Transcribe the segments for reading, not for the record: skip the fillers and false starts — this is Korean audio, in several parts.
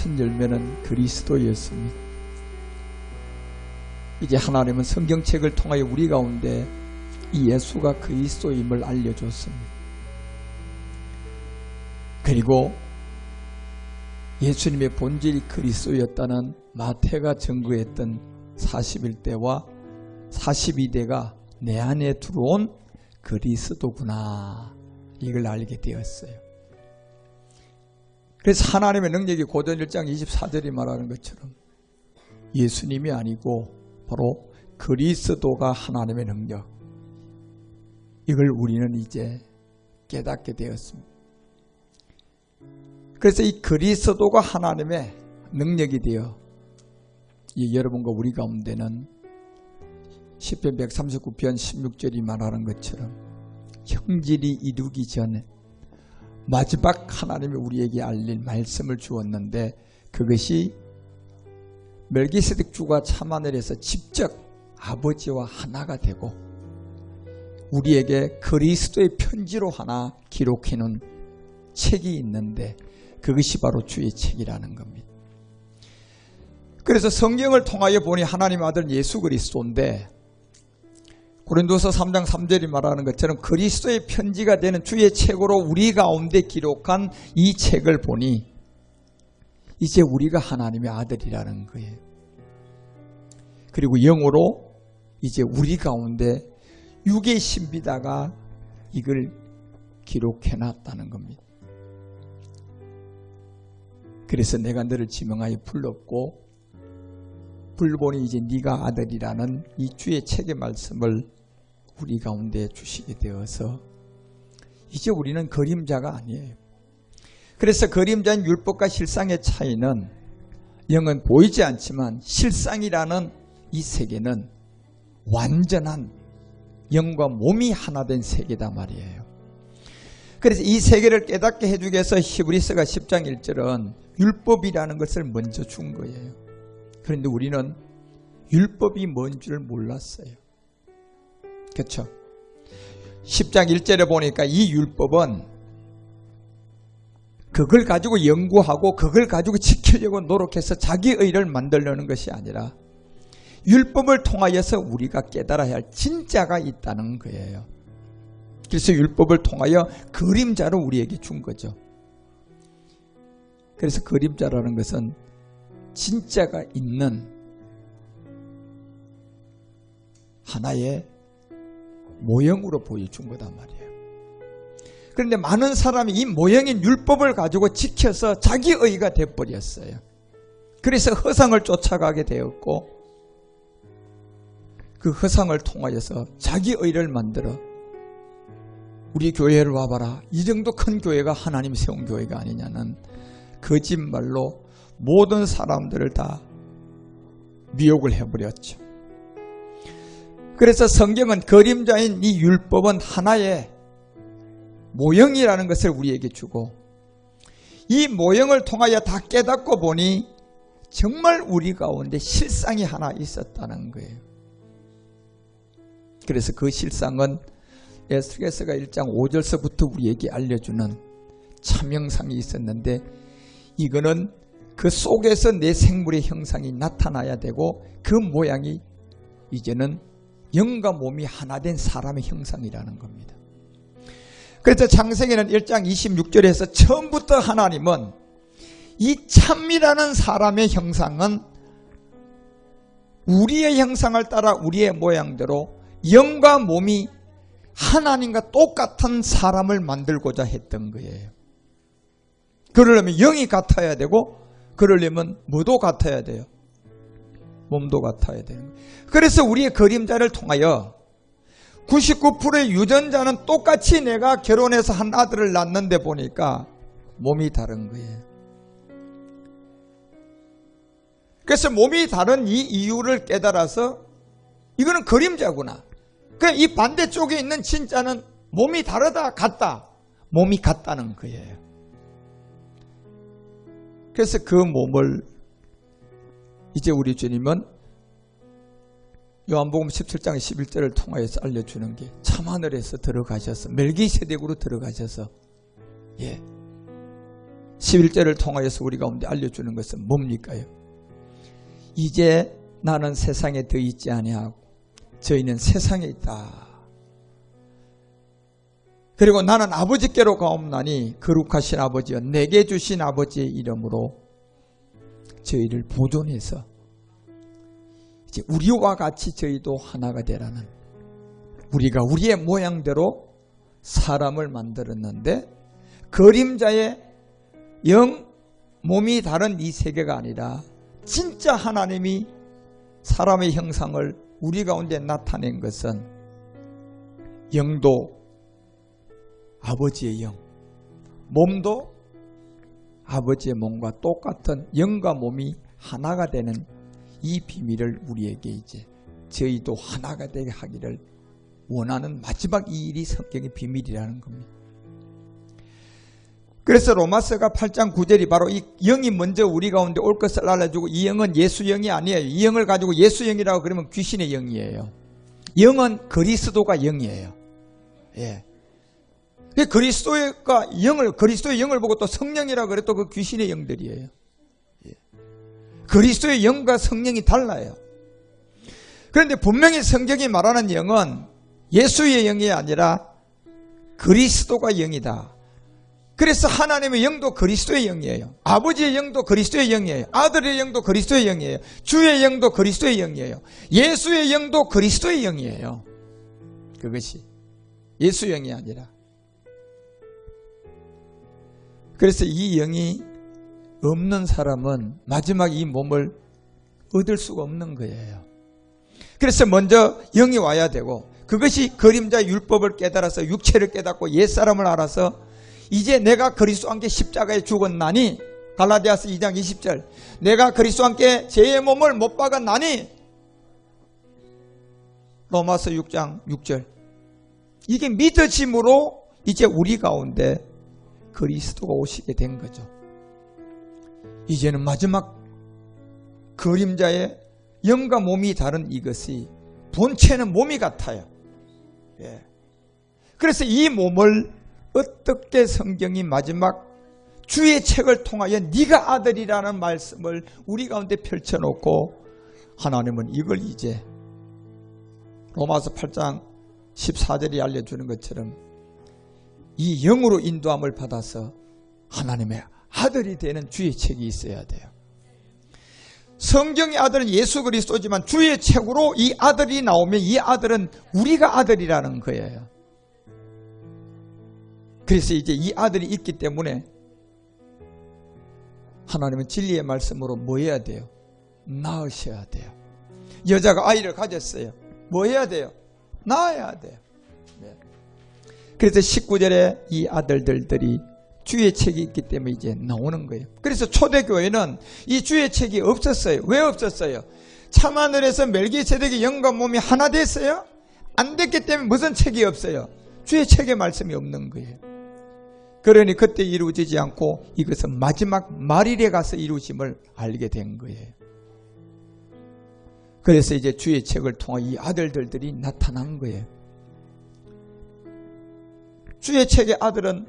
첫 열매는 그리스도였습니다. 이제 하나님은 성경책을 통하여 우리 가운데 이 예수가 그리스도임을 알려줬습니다. 그리고 예수님의 본질이 그리스도였다는 마태가 증거했던 41대와 42대가 내 안에 들어온 그리스도구나, 이걸 알게 되었어요. 그래서 하나님의 능력이 고전 1장 24절이 말하는 것처럼 예수님이 아니고 바로 그리스도가 하나님의 능력, 이걸 우리는 이제 깨닫게 되었습니다. 그래서 이 그리스도가 하나님의 능력이 되어 여러분과 우리 가운데는 시편 139편 16절이 말하는 것처럼 형질이 이루기 전에 마지막 하나님이 우리에게 알릴 말씀을 주었는데, 그것이 멜기세덱 주가 참하늘에서 직접 아버지와 하나가 되고 우리에게 그리스도의 편지로 하나 기록해 놓은 책이 있는데, 그것이 바로 주의 책이라는 겁니다. 그래서 성경을 통하여 보니 하나님의 아들 예수 그리스도인데, 고린도서 3장 3절이 말하는 것처럼 그리스도의 편지가 되는 주의 책으로 우리 가운데 기록한 이 책을 보니 이제 우리가 하나님의 아들이라는 거예요. 그리고 영으로 이제 우리 가운데 육의 신비다가 이걸 기록해 놨다는 겁니다. 그래서 내가 너를 지명하여 불렀고 불보니 이제 네가 아들이라는 이 주의 책의 말씀을 우리 가운데 주시게 되어서 이제 우리는 그림자가 아니에요. 그래서 그림자인 율법과 실상의 차이는, 영은 보이지 않지만 실상이라는 이 세계는 완전한 영과 몸이 하나 된 세계다 말이에요. 그래서 이 세계를 깨닫게 해주기 위해서 히브리서가 10장 1절은 율법이라는 것을 먼저 준 거예요. 그런데 우리는 율법이 뭔 줄 몰랐어요. 그렇죠? 10장 1절에 보니까 이 율법은 그걸 가지고 연구하고 그걸 가지고 지키려고 노력해서 자기 의를 만들려는 것이 아니라 율법을 통하여서 우리가 깨달아야 할 진짜가 있다는 거예요. 그래서 율법을 통하여 그림자로 우리에게 준 거죠. 그래서 그림자라는 것은 진짜가 있는 하나의 모형으로 보여준 거단 말이에요. 그런데 많은 사람이 이 모형인 율법을 가지고 지켜서 자기 의가 되어버렸어요. 그래서 허상을 쫓아가게 되었고 그 허상을 통하여서 자기 의를 만들어 우리 교회를 와봐라, 이 정도 큰 교회가 하나님 세운 교회가 아니냐는 거짓말로 모든 사람들을 다 미혹을 해버렸죠. 그래서 성경은 그림자인 이 율법은 하나의 모형이라는 것을 우리에게 주고 이 모형을 통하여 다 깨닫고 보니 정말 우리 가운데 실상이 하나 있었다는 거예요. 그래서 그 실상은 에스겔서가 1장 5절서부터 우리에게 알려주는 참형상이 있었는데, 이거는 그 속에서 내 생물의 형상이 나타나야 되고 그 모양이 이제는 영과 몸이 하나 된 사람의 형상이라는 겁니다. 그래서 창세기는 1장 26절에서 처음부터 하나님은 이 참이라는 사람의 형상은 우리의 형상을 따라 우리의 모양대로 영과 몸이 하나님과 똑같은 사람을 만들고자 했던 거예요. 그러려면 영이 같아야 되고 그러려면 뭐도 같아야 돼요? 몸도 같아야 되는 거예요. 그래서 우리의 그림자를 통하여 99%의 유전자는 똑같이 내가 결혼해서 한 아들을 낳는데 보니까 몸이 다른 거예요. 그래서 몸이 다른 이 이유를 깨달아서 이거는 그림자구나. 그러니까 이 반대쪽에 있는 진짜는 몸이 다르다, 같다. 몸이 같다는 거예요. 그래서 그 몸을 이제 우리 주님은 요한복음 17장 11절을 통하여서 알려주는 게 참하늘에서 들어가셔서 멜기세덱으로 들어가셔서 11절을 통하여서 우리 가운데 알려주는 것은 뭡니까요? 이제 나는 세상에 더 있지 아니하고 저희는 세상에 있다. 그리고 나는 아버지께로 가옵나니 거룩하신 아버지여 내게 주신 아버지의 이름으로 저희를 보존해서 이제 우리와 같이 저희도 하나가 되라는, 우리가 우리의 모양대로 사람을 만들었는데 그림자의 영, 몸이 다른 이 세계가 아니라 진짜 하나님이 사람의 형상을 우리 가운데 나타낸 것은 영도 아버지의 영, 몸도 아버지의 몸과 똑같은 영과 몸이 하나가 되는 이 비밀을 우리에게 이제 저희도 하나가 되게 하기를 원하는 마지막 이 일이 성경의 비밀이라는 겁니다. 그래서 로마서가 8장 9절이 바로 이 영이 먼저 우리 가운데 올 것을 알려주고, 이 영은 예수 영이 아니에요. 이 영을 가지고 예수 영이라고 그러면 귀신의 영이에요. 영은 그리스도가 영이에요. 예. 그리스도의 영을 보고 또 성령이라고 그래, 또 그 귀신의 영들이에요. 예. 그리스도의 영과 성령이 달라요. 그런데 분명히 성경이 말하는 영은 예수의 영이 아니라 그리스도가 영이다. 그래서 하나님의 영도 그리스도의 영이에요. 아버지의 영도 그리스도의 영이에요. 아들의 영도 그리스도의 영이에요. 주의 영도 그리스도의 영이에요. 예수의 영도 그리스도의 영이에요. 그것이 예수의 영이 아니라. 그래서 이 영이 없는 사람은 마지막 이 몸을 얻을 수가 없는 거예요. 그래서 먼저 영이 와야 되고, 그것이 그림자 율법을 깨달아서 육체를 깨닫고 옛사람을 알아서 이제 내가 그리스도와 함께 십자가에 죽었나니, 갈라디아서 2장 20절, 내가 그리스도와 함께 제 몸을 못 박았나니, 로마서 6장 6절, 이게 믿어짐으로 이제 우리 가운데 그리스도가 오시게 된 거죠. 이제는 마지막 그림자의 영과 몸이 다른 이것이 본체는 몸이 같아요. 예. 그래서 이 몸을 어떻게 성경이 마지막 주의 책을 통하여 네가 아들이라는 말씀을 우리 가운데 펼쳐놓고, 하나님은 이걸 이제 로마서 8장 14절이 알려주는 것처럼 이 영으로 인도함을 받아서 하나님의 아들이 되는 주의 책이 있어야 돼요. 성경의 아들은 예수 그리스도지만 주의 책으로 이 아들이 나오면 이 아들은 우리가 아들이라는 거예요. 그래서 이제 이 아들이 있기 때문에 하나님은 진리의 말씀으로 뭐 해야 돼요? 낳으셔야 돼요. 여자가 아이를 가졌어요. 뭐 해야 돼요? 낳아야 돼요. 네. 그래서 19절에 이 아들들이 주의 책이 있기 때문에 이제 나오는 거예요. 그래서 초대교회는 이 주의 책이 없었어요. 왜 없었어요? 참하늘에서 멜기세덱의 영과 몸이 하나 됐어요? 안 됐기 때문에 무슨 책이 없어요? 주의 책의 말씀이 없는 거예요. 그러니 그때 이루어지지 않고 이것은 마지막 말일에 가서 이루어짐을 알게 된 거예요. 그래서 이제 주의 책을 통해 이 아들들이 나타난 거예요. 주의 책의 아들은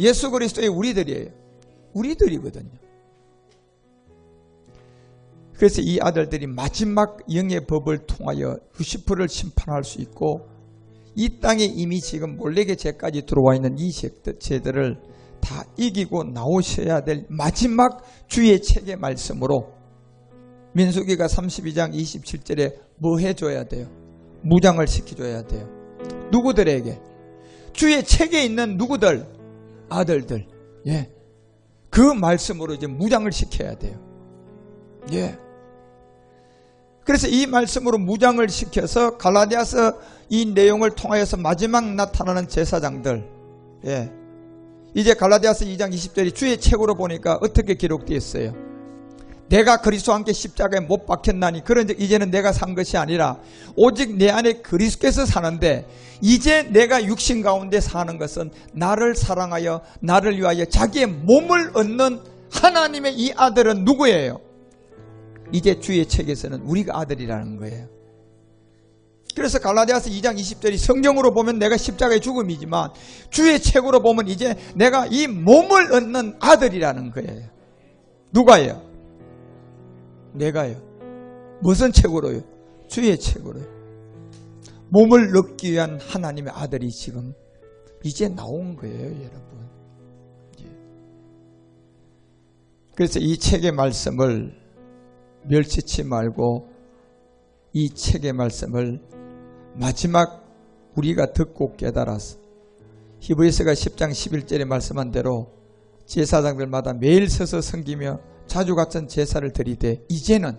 예수 그리스도의 우리들이에요. 우리들이거든요. 그래서 이 아들들이 마지막 영의 법을 통하여 루시퍼를 심판할 수 있고, 이 땅에 이미 지금 몰래게 죄까지 들어와 있는 이 죄들을 다 이기고 나오셔야 될 마지막 주의 책의 말씀으로, 민수기가 32장 27절에 뭐 해줘야 돼요? 무장을 시켜줘야 돼요. 누구들에게? 주의 책에 있는 누구들? 아들들. 예. 그 말씀으로 이제 무장을 시켜야 돼요. 예. 그래서 이 말씀으로 무장을 시켜서 갈라디아서 이 내용을 통하여서 마지막 나타나는 제사장들. 예. 이제 갈라디아서 2장 20절이 주의 책으로 보니까 어떻게 기록되어 있어요? 내가 그리스도와 함께 십자가에 못 박혔나니, 그런즉 이제는 내가 산 것이 아니라 오직 내 안에 그리스도께서 사는데, 이제 내가 육신 가운데 사는 것은 나를 사랑하여 나를 위하여 자기의 몸을 얻는 하나님의 이 아들은 누구예요? 이제 주의 책에서는 우리가 아들이라는 거예요. 그래서 갈라디아서 2장 20절이 성경으로 보면 내가 십자가의 죽음이지만 주의 책으로 보면 이제 내가 이 몸을 얻는 아들이라는 거예요. 누가요? 내가요. 무슨 책으로요? 주의 책으로요. 몸을 얻기 위한 하나님의 아들이 지금 이제 나온 거예요, 여러분. 그래서 이 책의 말씀을 멸치치 말고 이 책의 말씀을 마지막 우리가 듣고 깨달아서 히브리서가 10장 11절에 말씀한 대로 제사장들마다 매일 서서 섬기며 자주 같은 제사를 드리되 이제는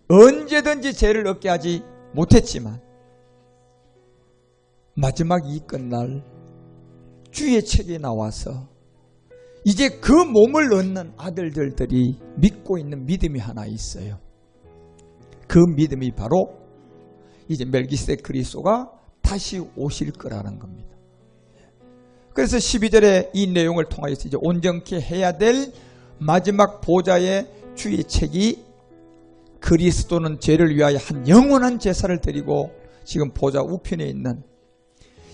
언제든지 죄를 얻게 하지 못했지만 마지막 이 끝날 주의 책에 나와서 이제 그 몸을 얻는 아들들이 믿고 있는 믿음이 하나 있어요. 그 믿음이 바로 이제 멜기세덱 그리스도가 다시 오실 거라는 겁니다. 그래서 12절에 이 내용을 통하여서 이제 온전케 해야 될 마지막 보좌의 주의 책이 그리스도는 죄를 위하여 한 영원한 제사를 드리고 지금 보좌 우편에 있는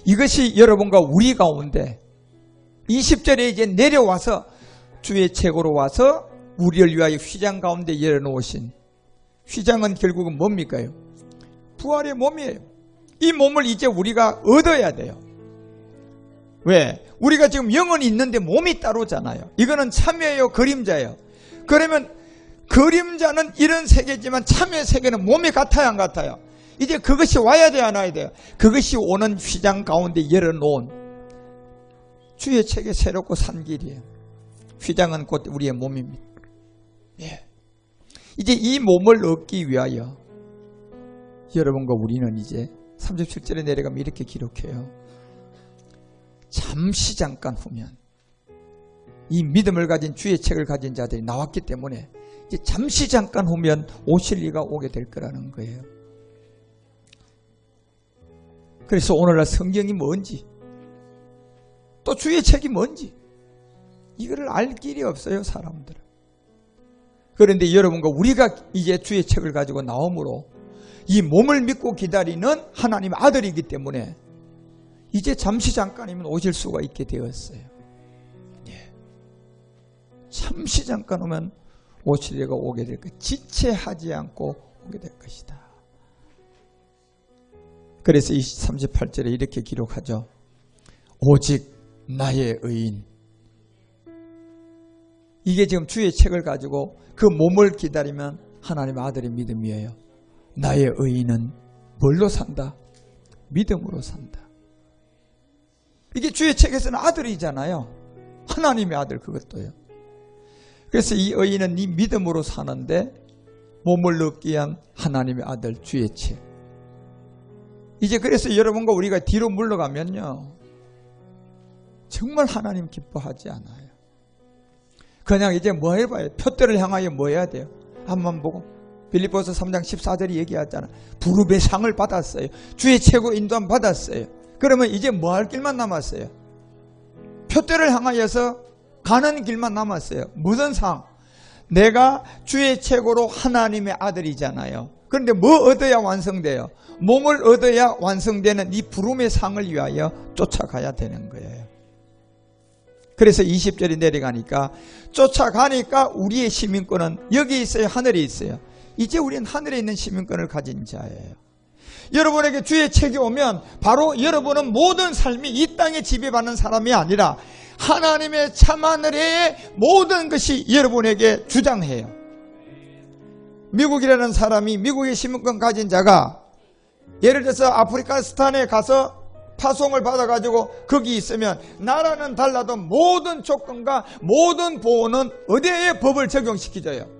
이것이 여러분과 우리 가운데 20절에 이제 내려와서 주의 책으로 와서 우리를 위하여 휘장 가운데 열어놓으신 휘장은 결국은 뭡니까? 부활의 몸이에요. 이 몸을 이제 우리가 얻어야 돼요. 왜? 우리가 지금 영혼이 있는데 몸이 따로잖아요. 이거는 참여예요, 그림자예요. 그러면 그림자는 이런 세계지만 참여의 세계는 몸이 같아요, 안 같아요? 이제 그것이 와야 돼요, 안 와야 돼요? 그것이 오는 휘장 가운데 열어놓은 주의 책에 새롭고 산 길이에요. 휘장은 곧 우리의 몸입니다. 예. 이제 이 몸을 얻기 위하여 여러분과 우리는 이제 37절에 내려가면 이렇게 기록해요. 잠시 잠깐 후면 이 믿음을 가진 주의 책을 가진 자들이 나왔기 때문에 이제 잠시 잠깐 후면 오실 이가 오게 될 거라는 거예요. 그래서 오늘날 성경이 뭔지 또 주의 책이 뭔지 이거를 알 길이 없어요, 사람들은. 그런데 여러분과 우리가 이제 주의 책을 가지고 나오므로 이 몸을 믿고 기다리는 하나님의 아들이기 때문에 이제 잠시 잠깐이면 오실 수가 있게 되었어요. 예. 잠시 잠깐 오면 오실 이가 오게 될 것이다. 지체하지 않고 오게 될 것이다. 그래서 38절에 이렇게 기록하죠. 오직 나의 의인. 이게 지금 주의 책을 가지고 그 몸을 기다리면 하나님의 아들의 믿음이에요. 나의 의인은 뭘로 산다? 믿음으로 산다. 이게 주의 책에서는 아들이잖아요. 하나님의 아들 그것도요. 그래서 이 의인은 이 믿음으로 사는데 몸을 얻기 위한 하나님의 아들 주의 책. 이제 그래서 여러분과 우리가 뒤로 물러가면요. 정말 하나님 기뻐하지 않아요. 그냥 이제 뭐 해봐요? 표대를 향하여 뭐 해야 돼요? 앞만 보고. 빌립보서 3장 14절이 얘기하잖아. 부르의 상을 받았어요. 주의 책으로 인도함 받았어요. 그러면 이제 뭐 할 길만 남았어요? 표대를 향하여서 가는 길만 남았어요. 무슨 상? 내가 주의 책으로 하나님의 아들이잖아요. 그런데 뭐 얻어야 완성돼요? 몸을 얻어야 완성되는 이 부름의 상을 위하여 쫓아가야 되는 거예요. 그래서 20절이 내려가니까 쫓아가니까 우리의 시민권은 여기 있어요, 하늘에 있어요. 이제 우리는 하늘에 있는 시민권을 가진 자예요. 여러분에게 주의 책이 오면 바로 여러분은 모든 삶이 이 땅에 지배받는 사람이 아니라 하나님의 참하늘의 모든 것이 여러분에게 주장해요. 미국이라는 사람이 미국의 시민권 가진 자가 예를 들어서 아프리카스탄에 가서 파송을 받아가지고 거기 있으면 나라는 달라도 모든 조건과 모든 보호는 어디에 법을 적용시키줘요.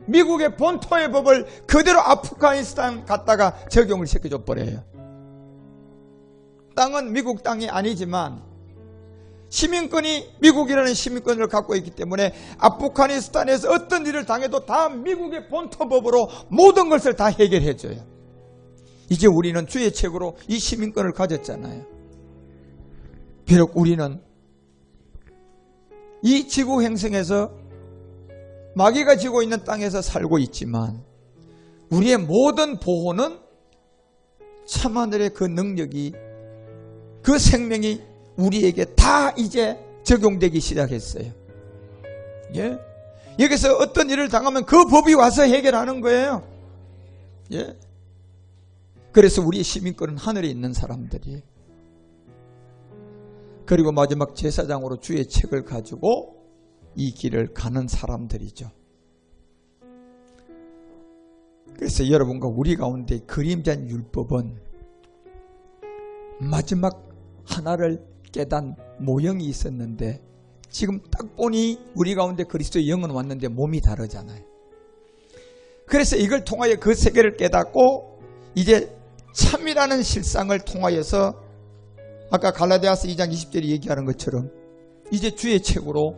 미국의 본토의 법을 그대로 아프가니스탄 갔다가 적용을 시켜줘 버려요. 땅은 미국 땅이 아니지만 시민권이 미국이라는 시민권을 갖고 있기 때문에 아프가니스탄에서 어떤 일을 당해도 다 미국의 본토법으로 모든 것을 다 해결해 줘요. 이제 우리는 주의 책으로 이 시민권을 가졌잖아요. 비록 우리는 이 지구 행성에서 마귀가 지고 있는 땅에서 살고 있지만 우리의 모든 보호는 참하늘의 그 능력이, 그 생명이 우리에게 다 이제 적용되기 시작했어요. 예? 여기서 어떤 일을 당하면 그 법이 와서 해결하는 거예요. 예? 그래서 우리의 시민권은 하늘에 있는 사람들이에요. 그리고 마지막 제사장으로 주의 책을 가지고 이 길을 가는 사람들이죠. 그래서 여러분과 우리 가운데 그림자인 율법은 마지막 하나를 깨단 모형이 있었는데, 지금 딱 보니 우리 가운데 그리스도의 영은 왔는데 몸이 다르잖아요. 그래서 이걸 통하여 그 세계를 깨닫고 이제 참이라는 실상을 통하여서 아까 갈라디아서 2장 20절이 얘기하는 것처럼 이제 주의 책으로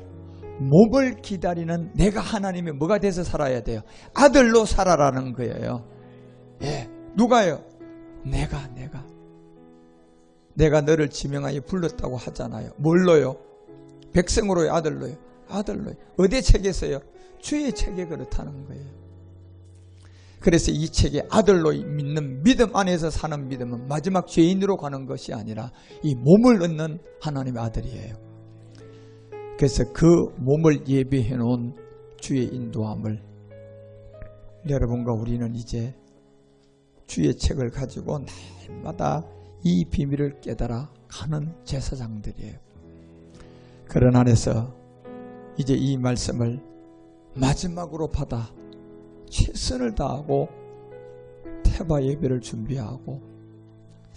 몸을 기다리는 내가 하나님의 뭐가 돼서 살아야 돼요? 아들로 살아라는 거예요. 예, 누가요? 내가 너를 지명하여 불렀다고 하잖아요. 뭘로요? 백성으로요? 아들로요? 아들로요. 어디 책에서요? 주의 책에 그렇다는 거예요. 그래서 이 책에 아들로 믿는 믿음 안에서 사는 믿음은 마지막 죄인으로 가는 것이 아니라 이 몸을 얻는 하나님의 아들이에요. 그래서 그 몸을 예비해 놓은 주의 인도함을 여러분과 우리는 이제 주의 책을 가지고 날마다 이 비밀을 깨달아 가는 제사장들이에요. 그런 안에서 이제 이 말씀을 마지막으로 받아 최선을 다하고 태바 예배를 준비하고,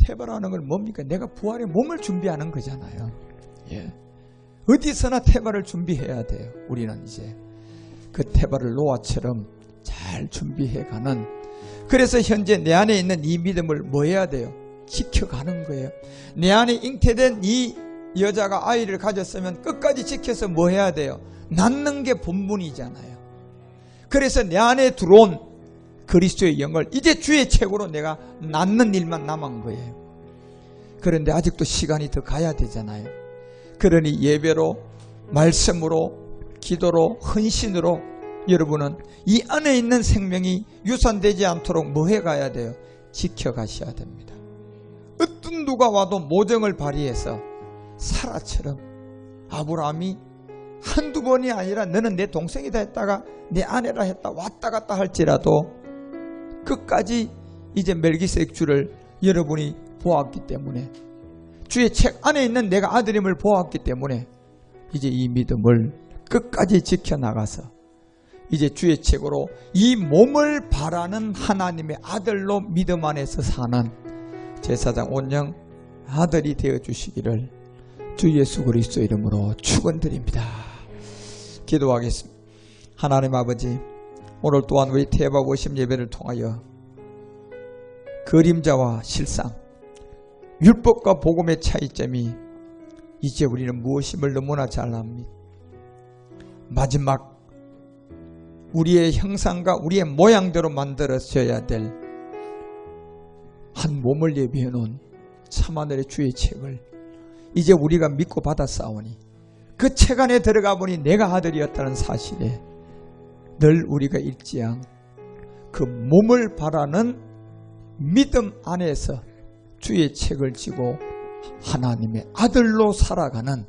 태바라는 건 뭡니까? 내가 부활의 몸을 준비하는 거잖아요. 예. 어디서나 태바를 준비해야 돼요. 우리는 이제 그 태바를 노아처럼 잘 준비해가는, 그래서 현재 내 안에 있는 이 믿음을 뭐 해야 돼요? 지켜가는 거예요. 내 안에 잉태된 이 여자가 아이를 가졌으면 끝까지 지켜서 뭐 해야 돼요? 낳는 게 본분이잖아요. 그래서 내 안에 들어온 그리스도의 영을 이제 주의 책으로 내가 낳는 일만 남은 거예요. 그런데 아직도 시간이 더 가야 되잖아요. 그러니 예배로, 말씀으로, 기도로, 헌신으로 여러분은 이 안에 있는 생명이 유산되지 않도록 뭐 해가야 돼요? 지켜가셔야 됩니다. 어떤 누가 와도 모정을 발휘해서 사라처럼 아브라함이 한두 번이 아니라 너는 내 동생이다 했다가 내 아내라 했다 왔다 갔다 할지라도 끝까지 이제 멜기세덱 주를 여러분이 보았기 때문에, 주의 책 안에 있는 내가 아들임을 보았기 때문에 이제 이 믿음을 끝까지 지켜나가서 이제 주의 책으로 이 몸을 바라는 하나님의 아들로 믿음 안에서 사는 제사장 온영 아들이 되어주시기를 주 예수 그리스도 이름으로 축원드립니다. 기도하겠습니다. 하나님 아버지, 오늘 또한 우리 태바 오심 예배를 통하여 그림자와 실상, 율법과 복음의 차이점이 이제 우리는 무엇임을 너무나 잘 압니다. 마지막 우리의 형상과 우리의 모양대로 만들어져야 될 한 몸을 예비해 놓은 참하늘의 주의 책을 이제 우리가 믿고 받았사오니 그 책 안에 들어가 보니 내가 아들이었다는 사실에 늘 우리가 일지양 그 몸을 바라는 믿음 안에서 주의 책을 지고 하나님의 아들로 살아가는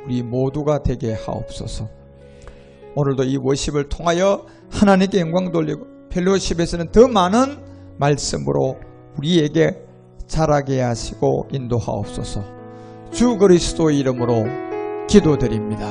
우리 모두가 되게 하옵소서. 오늘도 이 워십을 통하여 하나님께 영광 돌리고 펠로십에서는 더 많은 말씀으로 우리에게 자라게 하시고 인도하옵소서. 주 그리스도의 이름으로 기도드립니다.